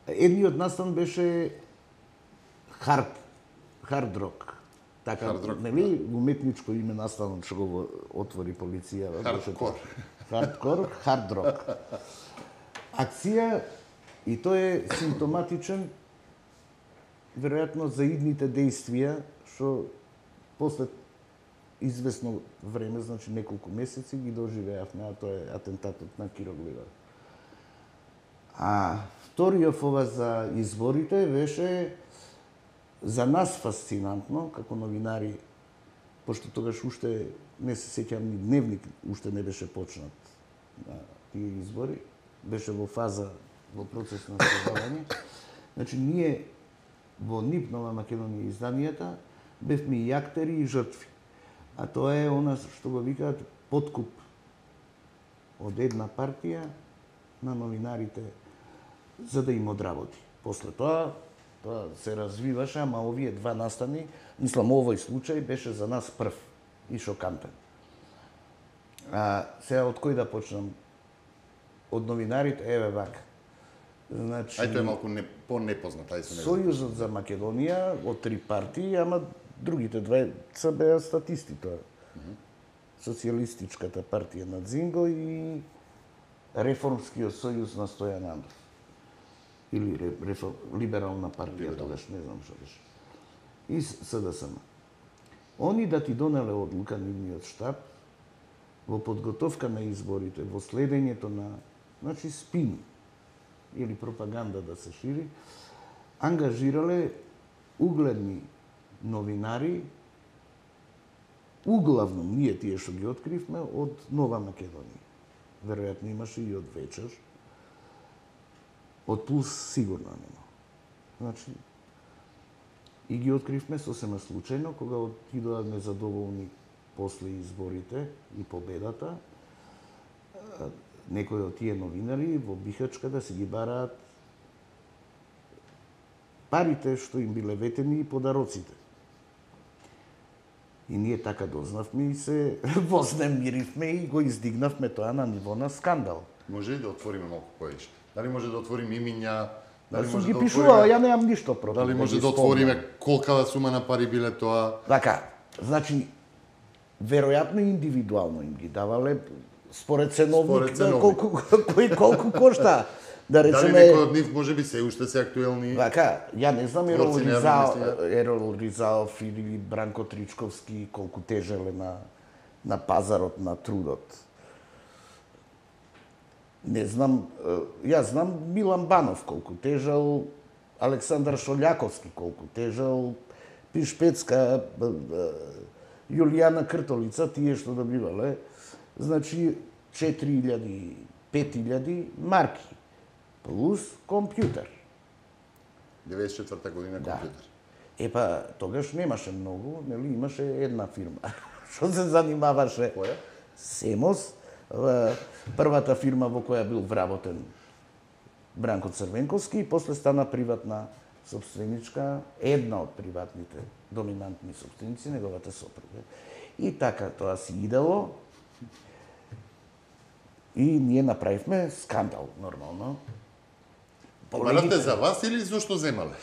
Едниот настан беше хард рок. Така, нели, уметничко име настанот што го отвори полицијава. Хардкор, хард рок. Акција, и тој е симптоматичен, веројатно, за идните действија, што после известно време, значи неколку месеци, ги доживеавме, а тоа е атентатот на Кироглива. А вториот ова за изборите беше за нас фасцинантно, како новинари, пошто тогаш уште не се сеќам ни дневник, уште не беше почнат на тие избори, беше во фаза, во процес на создавање. Значи, ние во НИП Нова Македонија изданијата бевме и актери и жртви. А тоа е она што го викаат подкуп од една партија на новинарите за да им одработи. После тоа се развиваше, ама овие два настани, мислам, овој случај беше за нас прв и шокантен. Сега од кој да почнам? Од новинарите, еве вака. Значи, Ај тоа е малку по-непознат, Сојузот за Македонија од три партии, ама другите две са беа статисти тоа. Социјалистичката партија на Дзинго и Реформскиот сојуз на Стојан Андов. Или либерална партија, тогаш не знам што беше. И СДСМ. Они да ти донеле одлука нивниот штаб во подготовка на изборите, во следењето на, значи, спин или пропаганда да се шири, ангажирале угледни новинари, углавном ние тие што ги откривме од Нова Македонија. Веројатно имаше и од Вечер. Од Пулс сигурно нема. Значи, и ги откривме сосема случајно, кога отидоа незадоволни после изборите и победата, некои од тие новинари во Бихачка да си ги бараат парите што им биле ветени и подароците. И ние така дознавме и се вознемиривме и го издигнавме тоа на ниво на скандал. Може ли да отвориме малку повеќе? Дали може да отвориме имиња? Дали може да пишуваа, ја немам ништо против. Дали може да отвориме колка сума на пари биле тоа? Така, значи, веројатно индивидуално им ги давале според ценовник, колку кошта. Да речеме, дали некој од нив можеби се уште се актуелни? Така, ја не знам Ерол Ризалов или Бранко Тричковски колку тежеле на пазарот на трудот. Не знам, јас знам Милан Банов колку тежел, Александар Шолјаковски колку тежел, Пишпецка, Јулијана Кртолица, тие што добивале, значи 4.000, 5.000 марки, плюс компјутер. 94-та година компјутер. Епа, тогаш немаше многу, нели, имаше една фирма што се занимаваше. Која? Семос, првата фирма во која бил вработен Бранко Црвенковски и после стана приватна собственичка, една од приватните доминантни собственици, неговата сопруга. И така тоа си идело. И ние направивме скандал, нормално. Побарате за вас или зошто земале?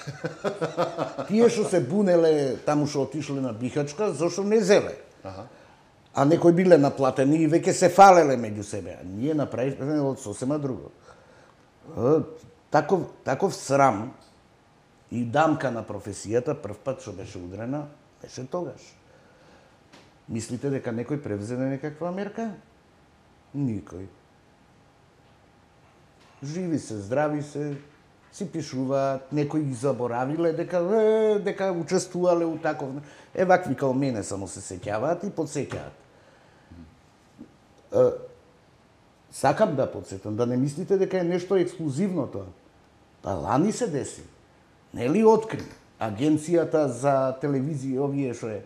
Тие што се бунеле, таму што отишле на Бихачка, зошто не земе? А некои биле наплатени и веќе се фалеле меѓу себе. А ние направивме од сосема друго. Таков срам и дамка на професијата, прв пат што беше удрена, беше тогаш. Мислите дека некој превзене некаква мерка? Никој. Живи се, здрави се, си пишуваат, некои ги заборавиле дека учествувале у таков... вакви као мене само се сеќаваат и подсеќаат. Сакам да подсетам, да не мислите дека е нешто ексклузивно тоа. Па лани се деси. Нели откри Агенцијата за телевизија, овие што е,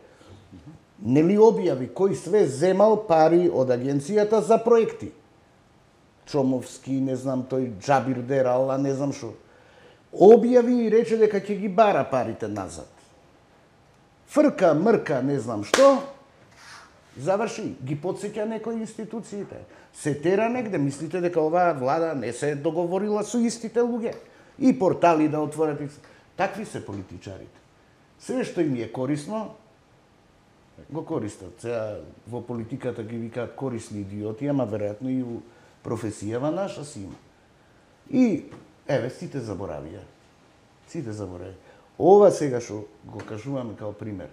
нели објави кој све земал пари од Агенцијата за проекти. Чомовски, не знам тој Джабир Дерал, не знам што. Објави и рече дека ќе ги бара парите назад. Фрка, мрка, не знам што, заврши, ги подсеќа некои институциите. Се тера негде, мислите дека оваа влада не се договорила со истите луѓе. и портали да отворат. Такви се политичарите. Све што им е корисно, го користат. Сега во политиката ги викаат корисни идиоти, ама веројатно и у професијава наша си има. И, еве, сите заборавија. Сите заборавија. Ова сега што го кажуваме као пример,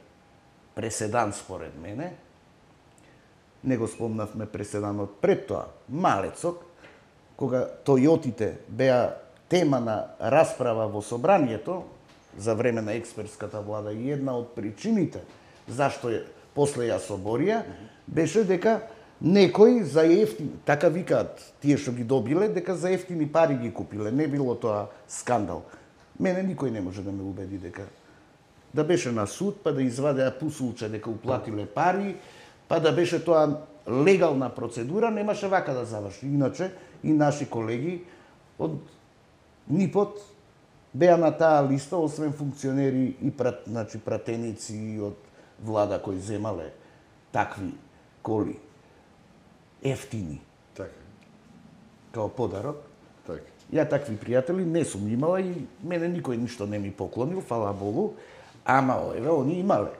преседан според мене, не го спомнавме преседанот пред тоа, Малецок, кога Тојотите беа тема на расправа во собранието за време на експертската влада и една од причините зашто после ја соборија беше дека некој за ефтини, така викаат тие што ги добиле, дека за ефтини пари ги купиле, не било тоа скандал. Мене никој не може да ме убеди дека да беше на суд, па да извадеа пусулче дека уплатиле пари, па да беше тоа легална процедура, немаше вака да заврши. Иначе и наши колеги од НИП-от беа на таа листа, освен функционери и пратеници од влада кои земале такви коли ефтини. Така. Као подарок. Така. Ја такви пријатели не сум имала и мене никој ништо не ми поклонил, фала Богу, ама еве они имале.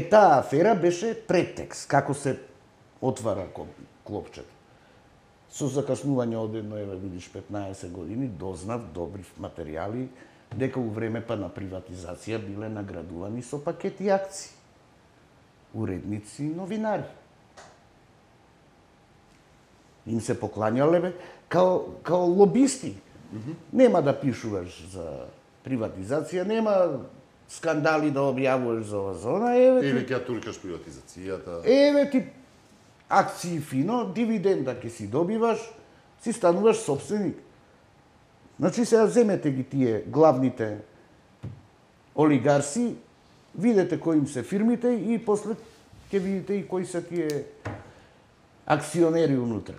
Таа афера беше претекст, како се отвара клопчето. Со закаснување од едно, еве видиш, 15 години, дознав, добрив материјали, дека у време на приватизација биле наградувани со пакети акции. Уредници и новинари. Им се поклањале као лобисти. Нема да пишуваш за приватизација, нема скандали да објавуваш за ова зона, Или ќе туркаш приватизацијата. Еве ти акции фино, дивиденда ќе си добиваш, си стануваш собственик. Значи сега земете ги тие главните олигарси, видете кои им се фирмите и после ќе видите и кои се тие акционери унутре.